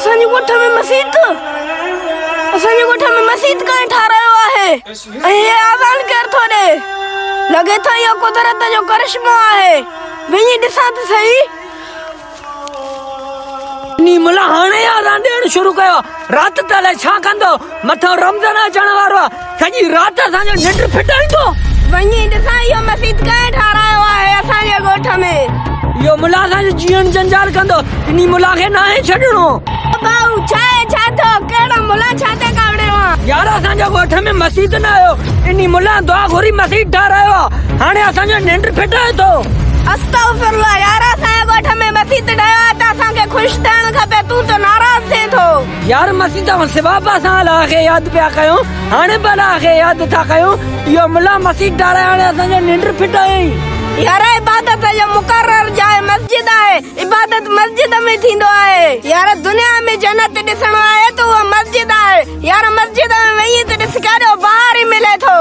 असांजे ॻोठ में मस्जिद कहीं ठारायो आहे ऐं आज़ान केर थो ॾे लॻे थो इहो कुदरत जो करिश्मो आहे वञी ॾिसां त सही नी मुला हाणे आज़ान ॾियण शुरू कयो रात ताले छा कंदो मथो रमज़ान अचण वारो आहे सॼी रात असांजो निंड फिटाईंदो वञी ॾिसां इहो मस्जिद कहीं ठारायो आहे असांजे ॻोठ में इहो मुला असांजो जीवन जंजाल कंदो इन मुला खे नाहे छॾणो भाऊ छा थियो कहिड़ा मुला छा ते कावड़ियो आहे यार असांजे ॻोठ में मस्जिद न आयो इन मुला दुआ घुरी मस्जिद ठारायो आहे हाणे असांजो निंड फिटाए थो अस्तगफिरुल्लाह यार असांजे ॻोठ में मस्जिद ठाहियो आहे त असांखे ख़ुशि थियणु खपे तूं त नाराज़ थिए थो यार मस्जिद सिबाब असां अलाह खे यादि पिया कयूं हाणे बि अलाह खे यादि था कयूं इहो मुला मस्जिद ठाराए हाणे असांजो निंड फिटायई यार इबादत जो मुकर्रर जाइ मस्जिद आहे इबादत मस्जिद में थींदो आहे यार दुनिया में जन्नत ॾिसणो आहे त उहा मस्जिद आहे यार मस्जिद में वञी त ॾिस केॾो ॿाहिरि ई मिले थो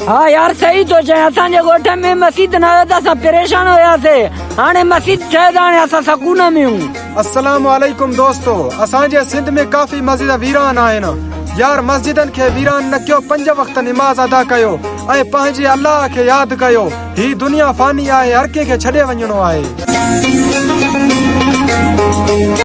हाँ यार सही तो चए असांजे ॻोठ में मस्जिद न हुयो त असां परेशान हुयासीं हाणे मस्जिद ठहे त हाणे असां सकून में आहियूं। अस्सलाम वालेकुम दोस्तो असांजे सिंध में काफ़ी मस्जिद वीरान आहिनि यार मस्जिदन खे वीरान न कयो 5 वक्त नमाज अदा कयो ऐं पंहिंजे अल्लाह खे यादि कयो ही दुनिया फानी आहे हर कंहिंखे छॾे वञणो आहे।